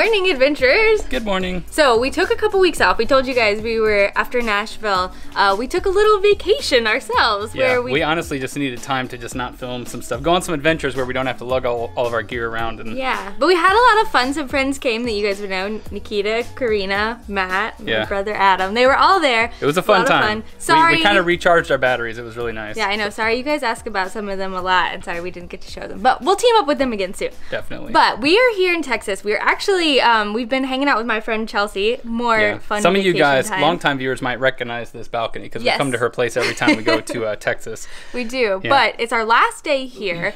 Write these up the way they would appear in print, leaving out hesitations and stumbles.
morning, adventurers. Good morning. So we took a couple weeks off. We told you guys we were, after Nashville, we took a little vacation ourselves. Yeah, where we honestly just needed time to just not film some stuff. Go on some adventures where we don't have to lug all of our gear around. And yeah, but we had a lot of fun. Some friends came that you guys would know. Nikita, Karina, Matt, my brother Adam. They were all there. It was a fun time. Sorry. We kind of recharged our batteries. It was really nice. Yeah, I know. Sorry, you guys ask about some of them a lot, and sorry we didn't get to show them. But we'll team up with them again soon. Definitely. But we are here in Texas. We are actually, we've been hanging out with my friend Chelsea. More fun. Some of you guys, time. longtime viewers, might recognize this balcony because we come to her place every time we go to Texas. We do, but it's our last day here.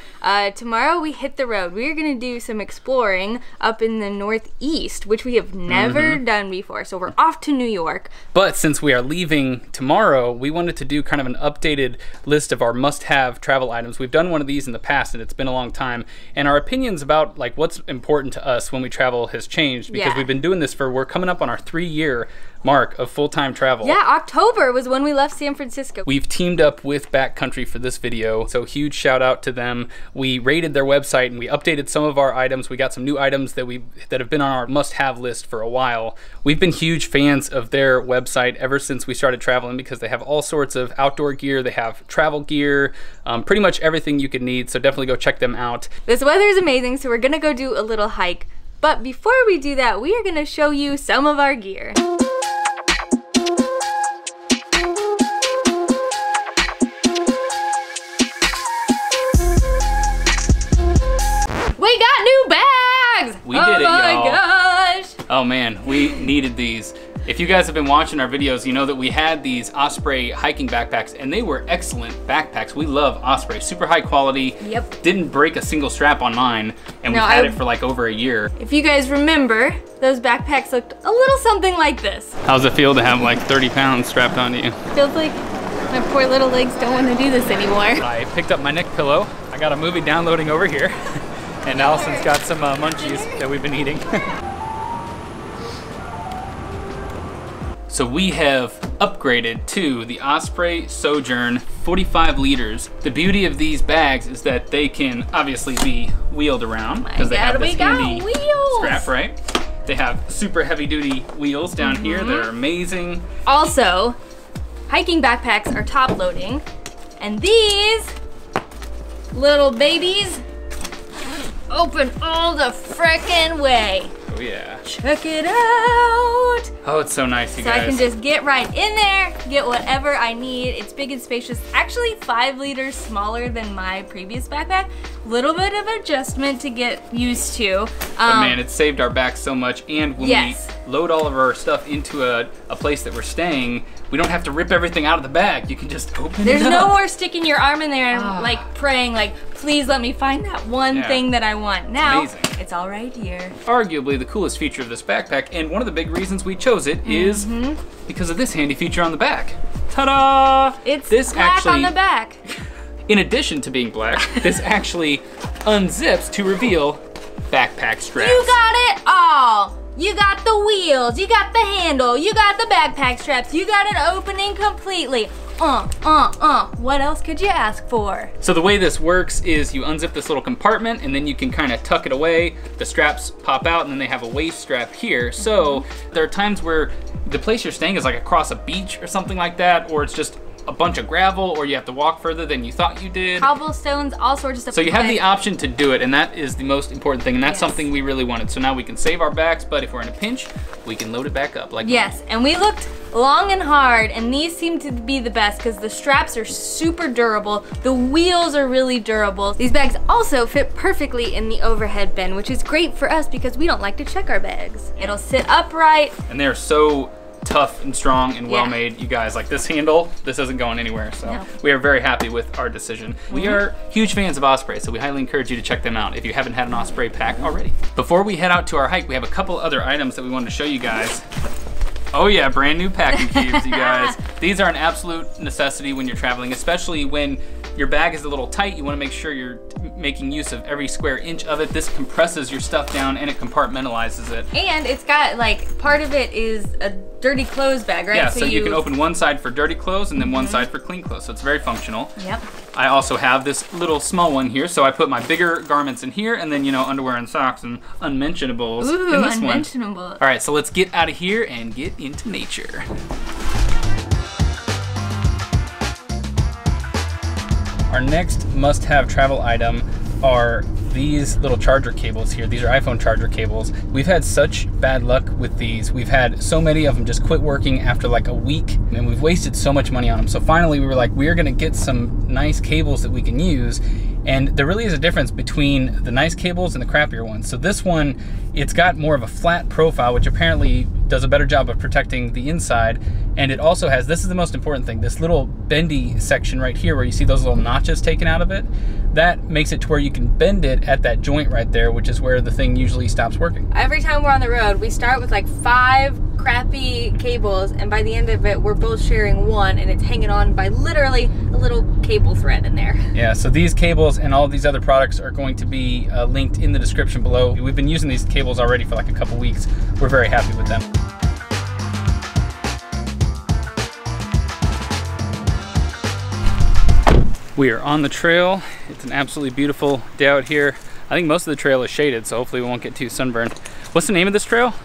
Tomorrow we hit the road. We are going to do some exploring up in the Northeast, which we have never done before. So we're off to New York. But since we are leaving tomorrow, we wanted to do kind of an updated list of our must-have travel items. We've done one of these in the past, and it's been a long time. And our opinions about like what's important to us when we travel has changed because we've been doing this we're coming up on our 3-year mark of full-time travel. Yeah, October was when we left San Francisco. We've teamed up with Backcountry for this video, so huge shout out to them. We rated their website and we updated some of our items. We got some new items that have been on our must-have list for a while. We've been huge fans of their website ever since we started traveling because they have all sorts of outdoor gear. They have travel gear, pretty much everything you could need, so definitely go check them out. This weather is amazing, so we're gonna go do a little hike. But before we do that, we are gonna show you some of our gear. We got new bags! We did it, y'all. Oh my gosh! Oh man, we needed these. If you guys have been watching our videos, you know that we had these Osprey hiking backpacks, and they were excellent backpacks. We love Osprey, super high quality. Yep. Didn't break a single strap on mine, and we've had it for like over a year. If you guys remember, those backpacks looked a little something like this. How's it feel to have like 30 pounds strapped onto you? Feels like my poor little legs don't want to do this anymore. I picked up my neck pillow. I got a movie downloading over here, and Allison's got some munchies that we've been eating. So we have upgraded to the Osprey Sojourn 45 liters. The beauty of these bags is that they can obviously be wheeled around because they have this handy strap, right? They have super heavy duty wheels down here that are amazing. Also, hiking backpacks are top loading, and these little babies open all the frickin' way. Oh yeah. Check it out. Oh, it's so nice, you guys. So I can just get right in there, get whatever I need. It's big and spacious. Actually 5 liters smaller than my previous backpack. Little bit of adjustment to get used to. But man, it saved our back so much. And when we load all of our stuff into a place that we're staying, we don't have to rip everything out of the bag. You can just open it up. There's no more sticking your arm in there and like praying like, please let me find that one thing that I want. Now, it's all right here. Arguably the coolest feature of this backpack, and one of the big reasons we chose it is because of this handy feature on the back. Ta-da! It's black on the back. In addition to being black, this actually unzips to reveal backpack straps. You got it all. You got the wheels, you got the handle, you got the backpack straps, you got it opening completely. What else could you ask for? So the way this works is you unzip this little compartment and then you can kind of tuck it away. The straps pop out and then they have a waist strap here. So there are times where the place you're staying is like across a beach or something like that, or it's just a bunch of gravel, or you have to walk further than you thought you did. Cobblestones, all sorts of stuff. So you have the option to do it, and that is the most important thing, and that's something we really wanted. So now we can save our backs, but if we're in a pinch, we can load it back up like normal. And we looked long and hard, and these seem to be the best because the straps are super durable. The wheels are really durable. These bags also fit perfectly in the overhead bin, which is great for us because we don't like to check our bags. It'll sit upright. And they're so tough and strong and well made, you guys. Like this handle, this isn't going anywhere, so we are very happy with our decision. We are huge fans of Osprey, so we highly encourage you to check them out if you haven't had an Osprey pack already. Before we head out to our hike, we have a couple other items that we wanted to show you guys. Oh yeah, brand new packing cubes, you guys. These are an absolute necessity when you're traveling, especially when Your bag is a little tight. You wanna make sure you're making use of every square inch of it. This compresses your stuff down and it compartmentalizes it. And it's got like, part of it is a dirty clothes bag, right? Yeah, so you can open one side for dirty clothes and then one side for clean clothes. So it's very functional. Yep. I also have this little small one here. So I put my bigger garments in here and then, you know, underwear and socks and unmentionables in this one. All right, so let's get out of here and get into nature. Our next must-have travel item are these little charger cables here. These are iPhone charger cables. We've had such bad luck with these. We've had so many of them just quit working after like a week, and we've wasted so much money on them. So finally we were like, we're gonna get some nice cables that we can use. And there really is a difference between the nice cables and the crappier ones. So this one, it's got more of a flat profile, which apparently does a better job of protecting the inside. And it also has, this is the most important thing, this little bendy section right here where you see those little notches taken out of it. That makes it to where you can bend it at that joint right there, which is where the thing usually stops working. Every time we're on the road, we start with like 5 crappy cables, and by the end of it, we're both sharing one, and it's hanging on by literally a little cable thread in there. Yeah, so these cables and all these other products are going to be linked in the description below. We've been using these cables already for like a couple weeks. We're very happy with them. We are on the trail. It's an absolutely beautiful day out here. I think most of the trail is shaded, so hopefully we won't get too sunburned. What's the name of this trail?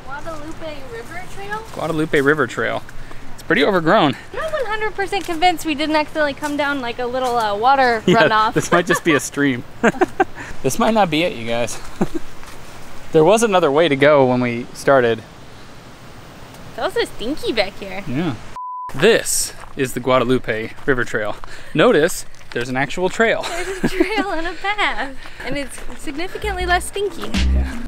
Guadalupe River Trail? Guadalupe River Trail. It's pretty overgrown. I'm not 100% convinced we didn't accidentally come down like a little water runoff. This might just be a stream. This might not be it, you guys. There was another way to go when we started. It's also stinky back here. Yeah. This is the Guadalupe River Trail. Notice there's an actual trail. There's a trail and a path, and it's significantly less stinky. Yeah.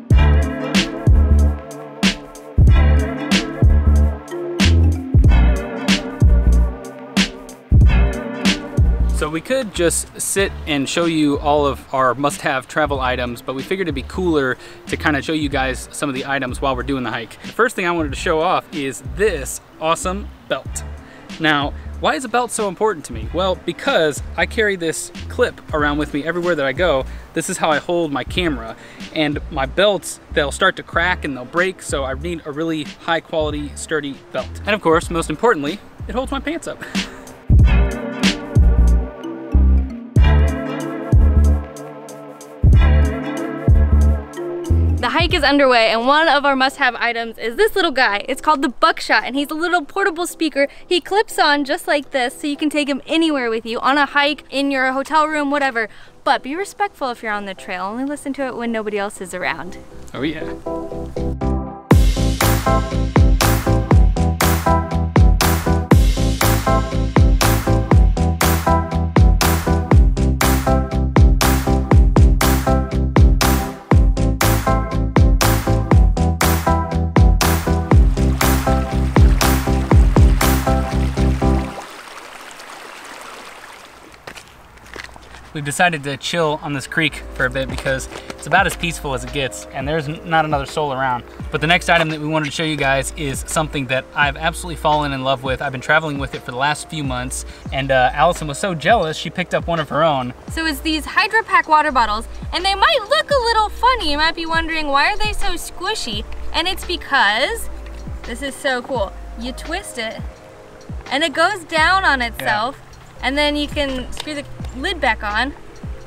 So we could just sit and show you all of our must-have travel items, but we figured it'd be cooler to kind of show you guys some of the items while we're doing the hike. The first thing I wanted to show off is this awesome belt. Now, why is a belt so important to me? Well, because I carry this clip around with me everywhere that I go. This is how I hold my camera. And my belts, they'll start to crack and they'll break, so I need a really high quality, sturdy belt. And of course, most importantly, it holds my pants up. The hike is underway, and one of our must-have items is this little guy. It's called the Buckshot, and he's a little portable speaker. He clips on just like this, so you can take him anywhere with you, on a hike, in your hotel room, whatever. But be respectful if you're on the trail. Only listen to it when nobody else is around. Oh yeah. We've decided to chill on this creek for a bit because it's about as peaceful as it gets and there's not another soul around. But the next item that we wanted to show you guys is something that I've absolutely fallen in love with. I've been traveling with it for the last few months, and Allison was so jealous she picked up one of her own. So it's these Hydrapak water bottles, and they might look a little funny. You might be wondering, why are they so squishy? And it's because, this is so cool, you twist it and it goes down on itself, and then you can screw the lid back on,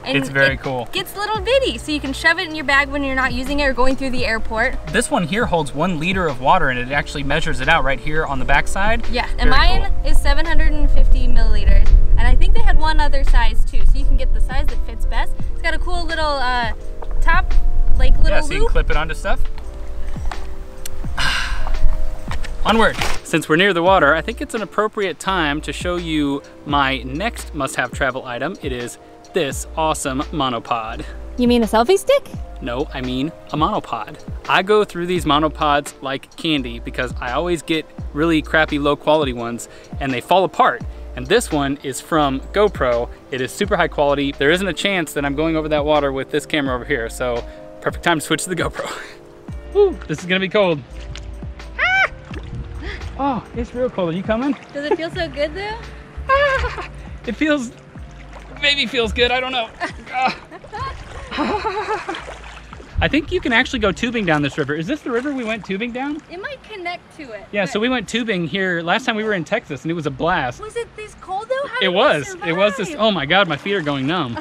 and it's very cool. Gets little bitty, so you can shove it in your bag when you're not using it or going through the airport. This one here holds 1 liter of water, and it actually measures it out right here on the back side. Yeah, and mine is 750 milliliters, and I think they had one other size too, so you can get the size that fits best. It's got a cool little top, like little so you can clip it onto stuff. Onward! Since we're near the water, I think it's an appropriate time to show you my next must-have travel item. It is this awesome monopod. You mean a selfie stick? No, I mean a monopod. I go through these monopods like candy because I always get really crappy low quality ones and they fall apart. And this one is from GoPro. It is super high quality. There isn't a chance that I'm going over that water with this camera over here, so perfect time to switch to the GoPro. Woo, this is gonna be cold. Oh, it's real cold. Are you coming? Does it feel so good though? It feels maybe feels good, I don't know. I think you can actually go tubing down this river. Is this the river we went tubing down? It might connect to it. Yeah, so we went tubing here last time we were in Texas and it was a blast. Was it this cold though? How did It was. we It was this, survive? oh my God, my feet are going numb.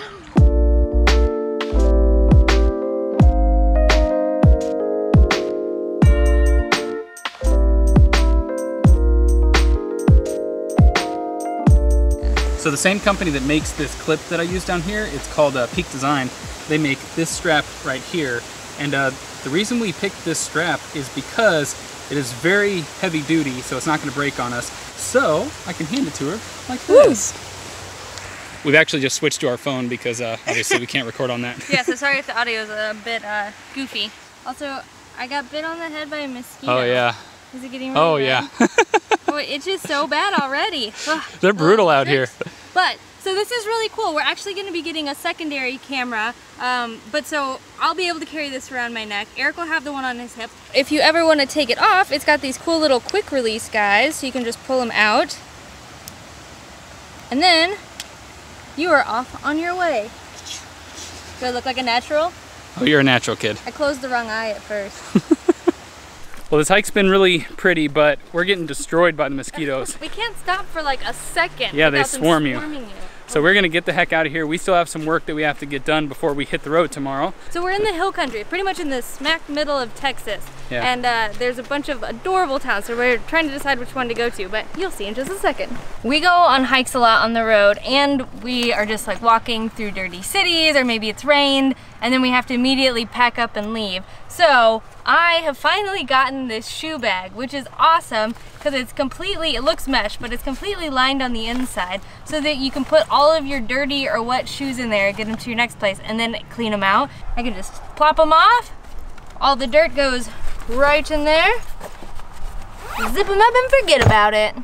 So the same company that makes this clip that I use down here, it's called Peak Design. They make this strap right here. And the reason we picked this strap is because it is very heavy duty, so it's not gonna break on us. So I can hand it to her like this. We've actually just switched to our phone because obviously we can't record on that. Yeah, so sorry if the audio is a bit goofy. Also, I got bit on the head by a mosquito. Oh yeah. Is it getting really bad? Yeah. Oh, it's just so bad already. Ugh. They're brutal out here. But, so this is really cool. We're actually going to be getting a secondary camera, but so I'll be able to carry this around my neck. Eric will have the one on his hip. If you ever want to take it off, it's got these cool little quick release guys, so you can just pull them out. And then, you are off on your way. Do I look like a natural? Oh, you're a natural kid. I closed the wrong eye at first. Well, this hike's been really pretty, but we're getting destroyed by the mosquitoes. We can't stop for like a second. Yeah, they without them swarm you. swarming you. So we're gonna get the heck out of here. We still have some work that we have to get done before we hit the road tomorrow. So we're in the hill country, pretty much in the smack middle of Texas. Yeah. And there's a bunch of adorable towns, so we're trying to decide which one to go to, but you'll see in just a second. We go on hikes a lot on the road, and we are just like walking through dirty cities, or maybe it's rained, and then we have to immediately pack up and leave. So I have finally gotten this shoe bag, which is awesome because it's completely, it looks mesh, but it's completely lined on the inside so that you can put all of your dirty or wet shoes in there, get them to your next place, and then clean them out. I can just plop them off. All the dirt goes right in there. Zip them up and forget about it.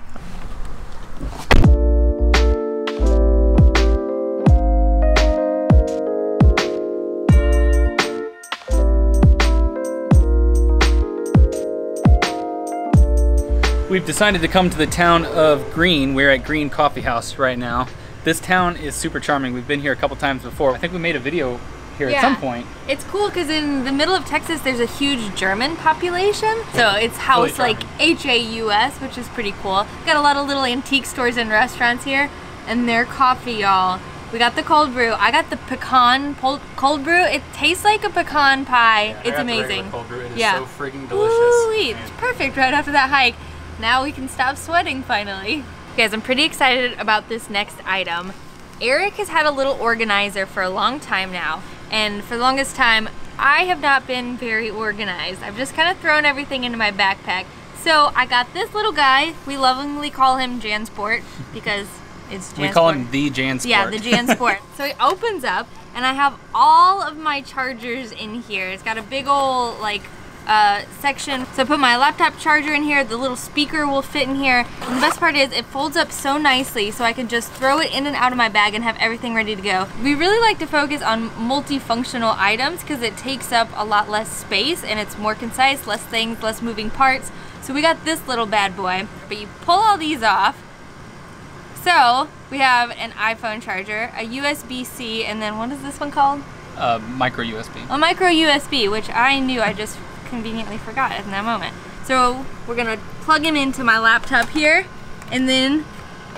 We've decided to come to the town of Green. We're at Green Coffee House right now. This town is super charming. We've been here a couple times before. I think we made a video here at some point. It's cool because in the middle of Texas there's a huge German population. So it's housed like H-A-U-S, which is pretty cool. Got a lot of little antique stores and restaurants here, and their coffee, y'all. We got the cold brew. I got the pecan cold brew. It tastes like a pecan pie. Yeah, it's amazing. Cold brew. It is Yeah. so freaking delicious. Ooh-wee. It's perfect right after that hike. Now we can stop sweating finally. Guys, I'm pretty excited about this next item. Eric has had a little organizer for a long time now, and for the longest time, I have not been very organized. I've just kind of thrown everything into my backpack. So I got this little guy. We lovingly call him Jansport because it's Jansport. We call him the Jansport. Yeah, the Jansport. So he opens up, and I have all of my chargers in here. It's got a big old like section. So I put my laptop charger in here, the little speaker will fit in here, and the best part is it folds up so nicely so I can just throw it in and out of my bag and have everything ready to go. We really like to focus on multifunctional items because it takes up a lot less space and it's more concise, less things, less moving parts. So we got this little bad boy, but you pull all these off. So we have an iPhone charger, a USB-C, and then what is this one called? Micro USB. A micro USB, which I knew, I just conveniently forgot in that moment. So we're gonna plug him into my laptop here and then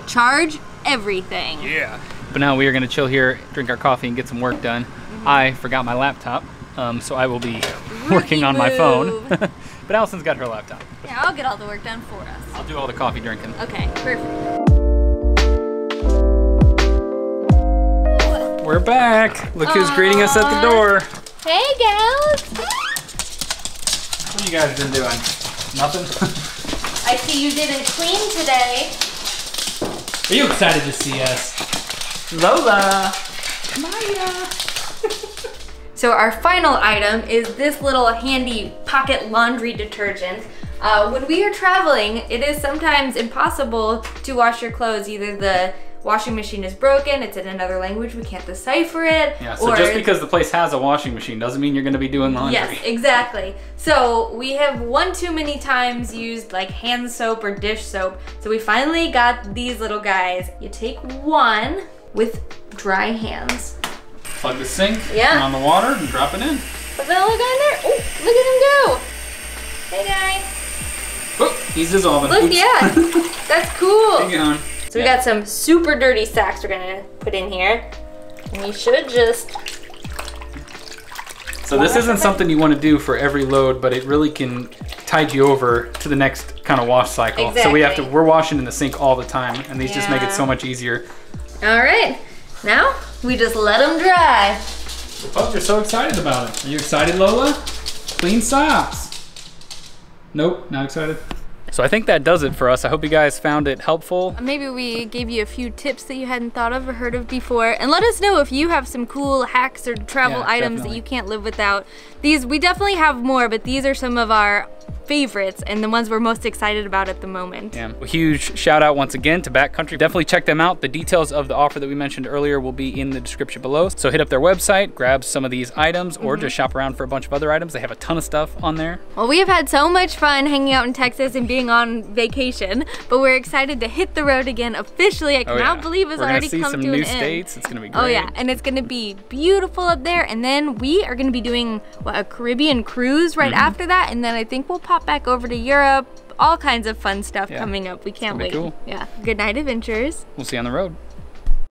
charge everything. Yeah. But now we are gonna chill here, drink our coffee, and get some work done. I forgot my laptop, so I will be working on my phone. But Allison's got her laptop. Yeah, I'll get all the work done for us. I'll do all the coffee drinking. Okay, perfect. We're back. Look who's greeting us at the door. Hey, gals. What have you guys been doing? Nothing? I see you didn't clean today. Are you excited to see us? Lola! Maya! So our final item is this little handy pocket laundry detergent. When we are traveling, it is sometimes impossible to wash your clothes. Either the washing machine is broken, it's in another language, we can't decipher it. Yeah, so just because the place has a washing machine doesn't mean you're gonna be doing laundry. Yes, exactly. So we have one too many times used like hand soap or dish soap. So we finally got these little guys. You take one, with dry hands. Plug the sink Yeah. on the water and drop it in. Put that little guy in there. Oh, look at him go. Hey, guy. Oh, he's dissolving. Look, Oops. yeah, that's cool. Hang on. So we got some super dirty sacks we're gonna put in here. And you should just... So this isn't something you want to do for every load, but it really can tide you over to the next kind of wash cycle. Exactly. So we're washing in the sink all the time, and these just make it so much easier. All right, now we just let them dry. The pups are so excited about it. Are you excited, Lola? Clean socks. Nope, not excited. So I think that does it for us. I hope you guys found it helpful. Maybe we gave you a few tips that you hadn't thought of or heard of before. And let us know if you have some cool hacks or travel items that you can't live without. These, we definitely have more, but these are some of our favorites and the ones we're most excited about at the moment. Yeah. A huge shout out once again to Backcountry. Definitely check them out. The details of the offer that we mentioned earlier will be in the description below. So hit up their website, grab some of these items, or just shop around for a bunch of other items. They have a ton of stuff on there. Well, we have had so much fun hanging out in Texas and being on vacation, but we're excited to hit the road again officially. I cannot believe it's already come to an end. We're gonna see some new states. It's gonna be great. Oh yeah, and it's gonna be beautiful up there. And then we are gonna be doing a Caribbean cruise right after that, and then I think we'll pop back over to Europe. All kinds of fun stuff coming up. We can't wait. Cool. Yeah. Good night, adventurers. We'll see you on the road.